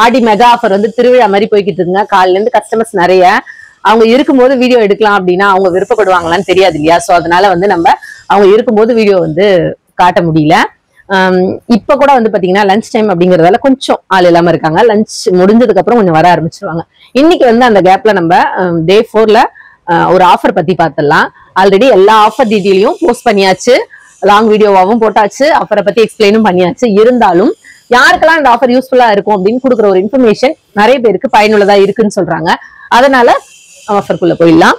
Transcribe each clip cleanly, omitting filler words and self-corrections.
ஆடி mega offer வந்து திருவிழா மாதிரி போய்கிட்டு இருக்குங்க. காலையில இருந்து கஸ்டமர்ஸ் நிறைய. அவங்க இருக்கும்போது வீடியோ எடுக்கலாம் அப்படின்னா அவங்க விருப்பப்படுவாங்களான்னு தெரியாது இல்லையா? சோ அதனால வந்து நம்ம அவங்க இருக்கும்போது வீடியோ வந்து காட்ட முடியல. இப்ப கூட வந்து பாத்தீங்கன்னா லஞ்ச் டைம் அப்படிங்கறதால கொஞ்சம் ஆள் இல்லாம இருக்காங்க. லஞ்ச் முடிஞ்சதுக்கு அப்புறம் கொஞ்சம் வர ஆரம்பிச்சிருவாங்க. இன்னைக்கு வந்து அந்த கேப்ல நம்ம டே 4ல ஒரு ஆஃபர் பத்தி பார்த்துடலாம். ஆல்ரெடி எல்லா ஆஃபர் டீட்டெயிலையும் போஸ்ட் பண்ணியாச்சு, லாங் வீடியோவாவும் போட்டாச்சு, ஆஃபரை பத்தி எக்ஸ்பிளைனும் பண்ணியாச்சு. இருந்தாலும் யாருக்கெல்லாம் இந்த ஆஃபர் யூஸ்ஃபுல்லா இருக்கும் அப்படின்னு கொடுக்குற ஒரு இன்ஃபர்மேஷன் நிறைய பேருக்கு பயனுள்ளதா இருக்குன்னு சொல்றாங்க. அதனால ஆஃபருக்குள்ள போயிடலாம்.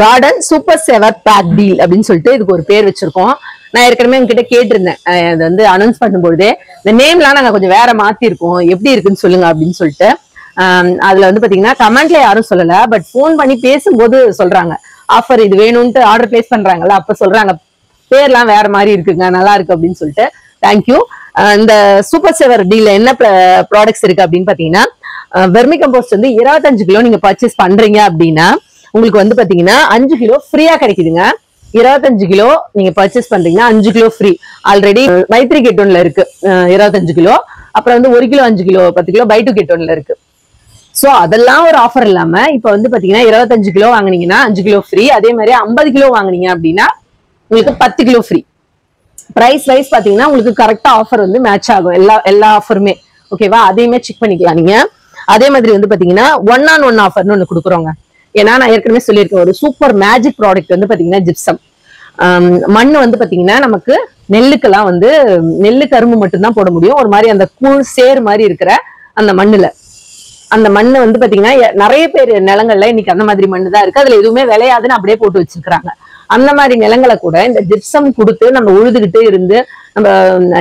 Garden super saver pack deal அப்படின்னு சொல்லிட்டு இதுக்கு ஒரு பேர் வச்சிருக்கோம். நான் ஏற்கனவே உங்ககிட்ட கேட்டிருந்தேன், அது வந்து அனௌன்ஸ் பண்ணும்போதே இந்த நேம்லாம் நாங்க கொஞ்சம் வேற மாத்திருக்கோம், எப்படி இருக்குன்னு சொல்லுங்க அப்படின்னு சொல்லிட்டு. அதுல வந்து பாத்தீங்கன்னா கமெண்ட்ல யாரும் சொல்லல, பட் போன் பண்ணி பேசும்போது சொல்றாங்க ஆஃபர் இது வேணும்ட்டு ஆர்டர் பிளேஸ் பண்றாங்கல்ல, அப்ப சொல்றாங்க பேர்லாம் வேற மாதிரி இருக்குங்க, நல்லா இருக்கு அப்படின்னு சொல்லிட்டு. தேங்க்யூ. இந்த சூப்பர் சேவர் டீல்ல என்ன ப்ராடக்ட்ஸ் இருக்கு அப்படின்னு பாத்தீங்கன்னா, வெர்மி கம்போஸ்ட் வந்து 25 கிலோ நீங்க பர்ச்சேஸ் பண்றீங்க அப்படின்னா உங்களுக்கு வந்து பாத்தீங்கன்னா 5 கிலோ ஃப்ரீயா கிடைக்குதுங்க. 25 கிலோ நீங்க பர்ச்சேஸ் பண்றீங்கன்னா 5 kilo free. Already buy 3 get 1ல இருக்கு 25 கிலோ. அப்புறம் வந்து 1 kilo 5 kilo 10 kilo buy 2 get 1ல இருக்கு. சோ அதெல்லாம் ஒரு ஆஃபர் இல்லாம இப்ப வந்து பாத்தீங்கன்னா 25 கிலோ வாங்குனீங்கன்னா 5 கிலோ ஃப்ரீ. அதே மாதிரி 50 கிலோ வாங்குனீங்க அப்படின்னா உங்களுக்கு 10 கிலோ ஃப்ரீ. பிரைஸ் வைஸ் பாத்தீங்கன்னா உங்களுக்கு கரெக்டா ஆஃபர் வந்து மேட்ச் ஆகும், எல்லா ஆஃபருமே. ஓகேவா? அதையுமே செக் பண்ணிக்கலாம் நீங்க. அதே மாதிரி வந்து பாத்தீங்கன்னா 1-on-1 ஆஃபர்னு ஒண்ணு கொடுக்குறோங்க. ஏன்னா நான் ஏற்கனவே சொல்லியிருக்கேன், ஒரு சூப்பர் மேஜிக் ப்ராடக்ட் வந்து பாத்தீங்கன்னா ஜிப்சம். மண் வந்து பாத்தீங்கன்னா நமக்கு நெல்லுக்கெல்லாம் வந்து நெல்லு கரும்பு மட்டும்தான் போட முடியும். ஒரு மாதிரி அந்த கூழ் சேர் மாதிரி இருக்கிற அந்த மண்ணுல, அந்த மண்ணு வந்து பாத்தீங்கன்னா நிறைய பேர் நிலங்கள்ல இன்னைக்கு அந்த மாதிரி மண்ணு தான் இருக்கு, அதுல எதுவுமே விளையாதுன்னு அப்படியே போட்டு வச்சிருக்காங்க. அந்த மாதிரி நிலங்களை கூட இந்த ஜிப்சம் கொடுத்து நம்ம உழுதுகிட்டு இருந்து நம்ம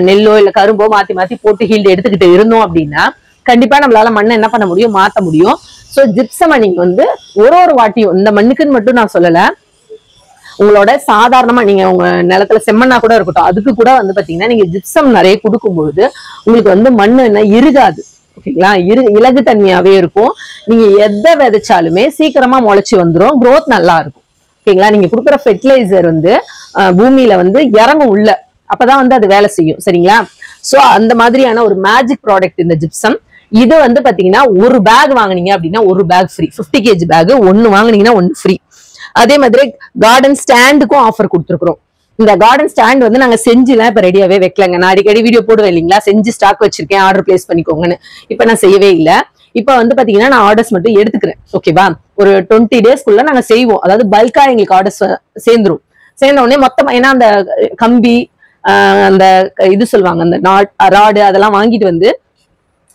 நெல்லோ இல்ல கரும்போ மாத்தி மாத்தி போட்டு ஹீல்டு எடுத்துக்கிட்டு இருந்தோம் அப்படின்னா கண்டிப்பா நம்மளால மண்ணை என்ன பண்ண முடியும், மாத்த முடியும். சோ ஜிப்சம் நீங்க வந்து ஒரு வாட்டியும், இந்த மண்ணுக்குன்னு மட்டும் நான் சொல்லல, உங்களோட சாதாரணமா நீங்க உங்க நிலத்துல செம்மண்ணா கூட இருக்கட்டும், அதுக்கு கூட வந்து பாத்தீங்கன்னா நீங்க ஜிப்சம் நிறைய கொடுக்கும்பொழுது உங்களுக்கு வந்து மண்ணு என்ன இருகாது. ஓகேங்களா? இலகு தன்மையாவே இருக்கும். நீங்க எதை விதைச்சாலுமே சீக்கிரமா முளைச்சு வந்துடும், growth நல்லா இருக்கும். ஓகேங்களா? நீங்க கொடுக்குற ஃபெர்டிலைசர் வந்து பூமியில வந்து இறங்கும் உள்ள, அப்பதான் வந்து அது வேலை செய்யும். சரிங்களா? சோ அந்த மாதிரியான ஒரு மேஜிக் ப்ராடக்ட் இந்த ஜிப்சம். இது வந்து பாத்தீங்கன்னா ஒரு பேக் வாங்குனீங்க அப்படின்னா ஒரு பேக் ஃப்ரீ. 50 kg பேக் ஒன்னு வாங்குனீங்கன்னா ஒன்னு ஃப்ரீ. அதே மாதிரி கார்டன் ஸ்டாண்டுக்கும் ஆஃபர் கொடுத்துருக்கோம். இந்த கார்டன் ஸ்டாண்ட் வந்து நாங்க செஞ்சுலாம் இப்ப ரெடியாவே வைக்கலங்க. நான் அடிக்கடி வீடியோ போடுவேன் இல்லைங்களா, செஞ்சு ஸ்டாக் வச்சிருக்கேன், ஆர்டர் பிளேஸ் பண்ணிக்கோங்கன்னு. இப்ப நான் செய்யவே இல்லை. இப்ப வந்து பாத்தீங்கன்னா நான் ஆர்டர்ஸ் மட்டும் எடுத்துக்கிறேன். ஓகேவா? ஒரு 20 டேஸ்க்குள்ள நாங்க செய்வோம். அதாவது பல்கா எங்களுக்கு ஆர்டர்ஸ் சேர்ந்துரும். சேர்ந்த உடனே மொத்தமா, ஏன்னா அந்த கம்பி அந்த இது சொல்லுவாங்க, அந்த ராடு அதெல்லாம் வாங்கிட்டு வந்து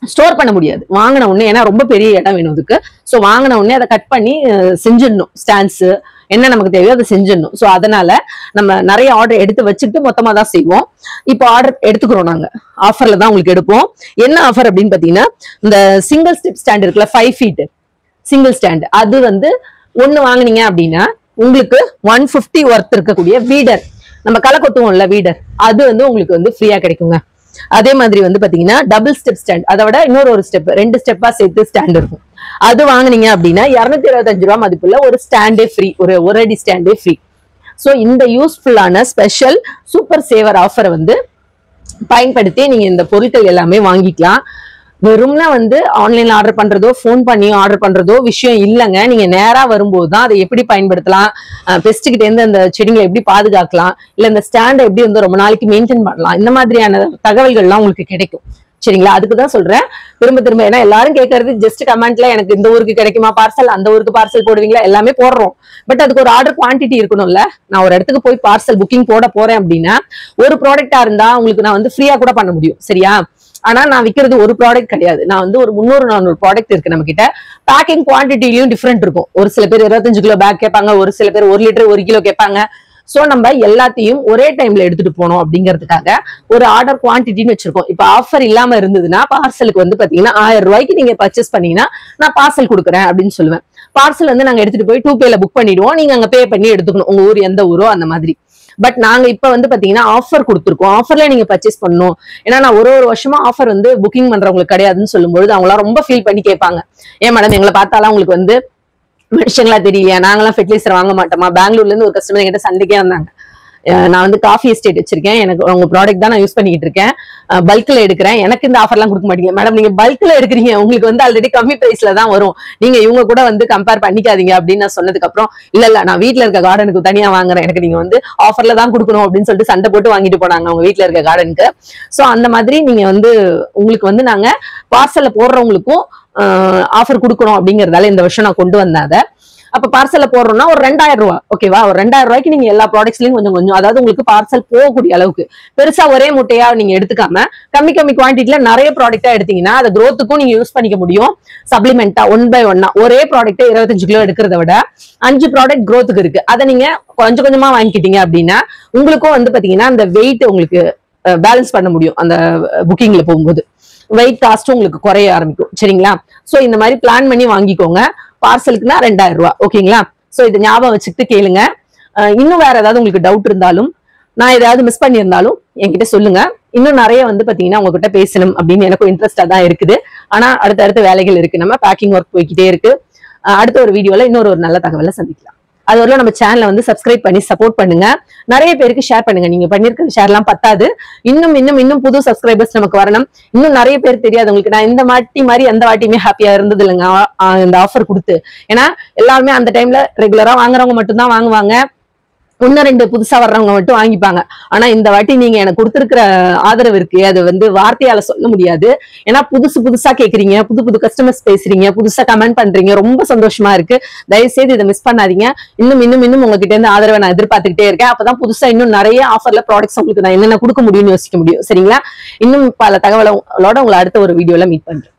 ஸ்டோர் பண்ண முடியாது வாங்கின உடனே, ஏன்னா ரொம்ப பெரிய இடம் வேணும் அதுக்கு. சோ வாங்கின உடனே அதை கட் பண்ணி செஞ்சிடணும். ஸ்டாண்ட்ஸ் என்ன நமக்கு தேவையோ அதை செஞ்சிடணும். சோ அதனால நம்ம நிறைய ஆர்டர் எடுத்து வச்சுட்டு மொத்தமா தான் செய்வோம். இப்போ ஆர்டர் எடுத்துக்கிறோம் நாங்க, ஆஃபர்ல தான் உங்களுக்கு எடுப்போம். என்ன ஆஃபர் அப்படின்னு பாத்தீங்கன்னா, இந்த சிங்கிள் ஸ்டெப் ஸ்டாண்ட் இருக்குல்ல, 5 feet சிங்கிள் ஸ்டாண்ட், அது வந்து ஒண்ணு வாங்கினீங்க அப்படின்னா உங்களுக்கு 150 ஒர்த் இருக்கக்கூடிய வீடர், நம்ம களை கொத்துவோம்ல வீடர், அது வந்து உங்களுக்கு வந்து ஃப்ரீயா கிடைக்குங்க. அதே மாதிரி வந்து பாத்தீங்கன்னா டபுள் ஸ்டெப் ஸ்டாண்ட், அதை விட இன்னொரு ஸ்டெப் 2 ஸ்டெப்பா சேர்த்து ஸ்டாண்ட் இருக்கும். அது வாங்குனீங்க அப்படின்னா 225 ரூபாய் மதிப்புள்ள ஒரு ஸ்டாண்டே ஃப்ரீ, ஒரு அடி ஸ்டாண்டே ஃப்ரீ. சோ இந்த யூஸ்ஃபுல்லான ஸ்பெஷல் சூப்பர் சேவர் ஆஃபரை வந்து பயன்படுத்தி நீங்க இந்த பொருட்கள் எல்லாமே வாங்கிக்கலாம். வெறும்னா வந்து ஆன்லைன்ல ஆர்டர் பண்றதோ போன் பண்ணி ஆர்டர் பண்றதோ விஷயம் இல்லைங்க. நீங்க நேரா வரும்போதுதான் அதை எப்படி பயன்படுத்தலாம், பெஸ்ட் கிட்ட இருந்து அந்த செடிகளை எப்படி பாதுகாக்கலாம், இல்ல இந்த ஸ்டாண்டை எப்படி வந்து ரொம்ப நாளைக்கு மெயின்டைன் பண்ணலாம், இந்த மாதிரியான தகவல்கள்லாம் உங்களுக்கு கிடைக்கும். சரிங்களா? அதுக்குதான் சொல்றேன் திரும்ப திரும்ப. ஏன்னா எல்லாரும் கேட்கறது ஜஸ்ட் கமெண்ட்ல எனக்கு இந்த ஊருக்கு கிடைக்குமா பார்சல், அந்த ஊருக்கு பார்சல் போடுவீங்களா, எல்லாமே போடுறோம். பட் அதுக்கு ஒரு ஆர்டர் குவான்டிட்டி இருக்கணும்ல. நான் ஒரு இடத்துக்கு போய் பார்சல் புக்கிங் போட போறேன் அப்படின்னா ஒரு ப்ராடக்டா இருந்தா உங்களுக்கு நான் வந்து ஃப்ரீயா கூட பண்ண முடியும். சரியா? ஆனா நான் விற்கிறது ஒரு ப்ராடக்ட் கிடையாது. நான் வந்து ஒரு 300-400 ப்ராடக்ட் இருக்கு நம்ம கிட்ட. பேக்கிங் குவான்டிட்டிலையும் டிஃபரெண்ட் இருக்கும். ஒரு சில பேர் 25 கிலோ பேக் கேட்பாங்க, ஒரு சில பேர் 1 லிட்டர் 1 கிலோ கேட்பாங்க. சோ நம்ம எல்லாத்தையும் ஒரே டைம்ல எடுத்துட்டு போனோம் அப்படிங்கிறதுக்காக ஒரு ஆர்டர் குவான்டிட்டின்னு வச்சிருக்கோம். இப்ப ஆஃபர் இல்லாம இருந்ததுன்னா பார்சலுக்கு வந்து பாத்தீங்கன்னா 1000 ரூபாய்க்கு நீங்க பர்ச்சேஸ் பண்ணீங்கன்னா நான் பார்சல் கொடுக்குறேன் அப்படின்னு சொல்லுவேன். பார்சல் வந்து நாங்க எடுத்துட்டு போய் 2Payல புக் பண்ணிடுவோம். நீங்க அங்க பே பண்ணி எடுத்துக்கணும், உங்க ஊர் எந்த ஊரோ அந்த மாதிரி. பட் நாங்க இப்ப வந்து பாத்தீங்கன்னா ஆஃபர் கொடுத்துருக்கோம். ஆஃபர்ல நீங்க பர்ச்சேஸ் பண்ணணும். ஏன்னா நான் ஒரு வருஷமா ஆஃபர் வந்து புக்கிங் பண்றவங்களுக்கு கிடையாதுன்னு சொல்லும்போது அவங்களாம் ரொம்ப ஃபீல் பண்ணி கேட்பாங்க, ஏன் மேடம் எங்களை பார்த்தாலும் உங்களுக்கு வந்து மனுஷங்களா தெரியலையா, நாங்களாம் ஃபெர்டிலைசர் வாங்க மாட்டோமா? பெங்களூர்ல இருந்து ஒரு கஸ்டமர் கிட்ட சண்டைக்கே வந்தாங்க. நான் வந்து காஃபி எஸ்டேட் வச்சிருக்கேன், எனக்கு உங்க ப்ராடக்ட் தான் நான் யூஸ் பண்ணிக்கிட்டு இருக்கேன், பல்க்ல எடுக்கிறேன், எனக்கு இந்த ஆஃபர்லாம் கொடுக்க மாட்டீங்க. மேடம் நீங்க பல்க்ல எடுக்கிறீங்க, உங்களுக்கு வந்து ஆல்ரெடி கம்மி பிரைஸ்ல தான் வரும், நீங்க இவங்க கூட வந்து கம்பேர் பண்ணிக்காதீங்க அப்படின்னு நான் சொன்னதுக்கு அப்புறம் இல்ல நான் வீட்டுல இருக்க கார்டனுக்கு தனியா வாங்குறேன், எனக்கு நீங்க வந்து ஆஃபர்ல தான் கொடுக்கணும் அப்படின்னு சொல்லிட்டு சண்டை போட்டு வாங்கிட்டு போனாங்க அவங்க வீட்டுல இருக்க கார்டனுக்கு. சோ அந்த மாதிரி நீங்க வந்து உங்களுக்கு வந்து நாங்க பார்சல்ல போடுறவங்களுக்கும் ஆஃபர் கொடுக்கணும் அப்படிங்கறதால இந்த வருஷம் நான் கொண்டு வந்தேன் அதை. அப்ப பார்சல்ல போடுறோம்னா ஒரு 2000 ரூபாய், ஓகேவா, ஒரு 2000 ரூபாய்க்கு நீங்க எல்லா ப்ராடக்ட்ஸ்லயும் கொஞ்சம் கொஞ்சம், அதாவது உங்களுக்கு பார்சல் போகக்கூடிய அளவுக்கு பெருசா ஒரே முட்டையா நீங்க எடுத்துக்காம கம்மி கம்மி குவான்டிட்டில நிறைய ப்ராடக்டா எடுத்தீங்கன்னா அதை growthக்கும் நீங்க யூஸ் பண்ணிக்க முடியும். சப்ளிமெண்டா 1 by 1 ஒரே ப்ராடக்ட் 25 கிலோ எடுக்கிறத விட 5 ப்ராடக்ட் growthக்கு இருக்கு, அதை நீங்க கொஞ்சம் கொஞ்சமா வாங்கிக்கிட்டீங்க அப்படின்னா உங்களுக்கும் வந்து பாத்தீங்கன்னா அந்த வெயிட் உங்களுக்கு பேலன்ஸ் பண்ண முடியும். அந்த புக்கிங்ல போகும்போது வெயிட் காஸ்ட்டும் உங்களுக்கு குறைய ஆரம்பிக்கும். சரிங்களா? சோ இந்த மாதிரி பிளான் பண்ணி வாங்கிக்கோங்க. பார்சலுக்குனா 2000 ரூபாய், ஓகேங்களா? சோ இது ஞாபகம் வச்சுக்கிட்டு கேளுங்க. இன்னும் வேற ஏதாவது உங்களுக்கு டவுட் இருந்தாலும், நான் ஏதாவது மிஸ் பண்ணியிருந்தாலும் என்கிட்ட சொல்லுங்க. இன்னும் நிறைய வந்து பாத்தீங்கன்னா உங்ககிட்ட பேசணும் அப்படின்னு எனக்கும் இன்ட்ரெஸ்டா தான் இருக்குது. ஆனா அடுத்த வேலைகள் இருக்கு, நம்ம பேக்கிங் ஒர்க் போய்கிட்டே இருக்கு. அடுத்த ஒரு வீடியோல இன்னொரு நல்ல தகவலை சந்திக்கலாம். அதுவரை நம்ம சேனலை வந்து சப்ஸ்கிரைப் பண்ணி சப்போர்ட் பண்ணுங்க, நிறைய பேருக்கு ஷேர் பண்ணுங்க. நீங்க பண்ணிருக்கிற ஷேர்லாம் பத்தாது, இன்னும் புது சப்ஸ்கிரைபர்ஸ் நமக்கு வரணும். இன்னும் நிறைய பேர் தெரியாது உங்களுக்கு. நான் இந்த மாதிரி எந்த வாட்டியுமே ஹாப்பியா இருந்தது இல்லைங்க இந்த ஆஃபர் கொடுத்து. ஏன்னா எல்லாருமே அந்த டைம்ல ரெகுலரா வாங்குறவங்க மட்டும் தான் வாங்குவாங்க, 1-2 புதுசா வர்றவங்க மட்டும் வாங்கிப்பாங்க. ஆனா இந்த வாட்டி நீங்க எனக்கு கொடுத்திருக்கிற ஆதரவு இருக்கு, அது வந்து வார்த்தையால சொல்ல முடியாது. ஏன்னா புதுசா கேக்குறீங்க, புது கஸ்டமர்ஸ் பேசுறீங்க, புதுசா கமெண்ட் பண்றீங்க, ரொம்ப சந்தோஷமா இருக்கு. தயவு செய்து இதை மிஸ் பண்ணாதீங்க. இன்னும் உங்ககிட்ட இருந்து ஆதரவை நான் எதிர்பார்த்துக்கிட்டே இருக்கேன். அப்பதான் புதுசா இன்னும் நிறைய ஆஃபர்ல ப்ராடக்ட்ஸ் உங்களுக்கு நான் என்னென்ன கொடுக்க முடியும்னு யோசிக்க முடியும். சரிங்களா? இன்னும் பல தகவலோட உங்களை அடுத்த ஒரு வீடியோல மீட் பண்றேன்.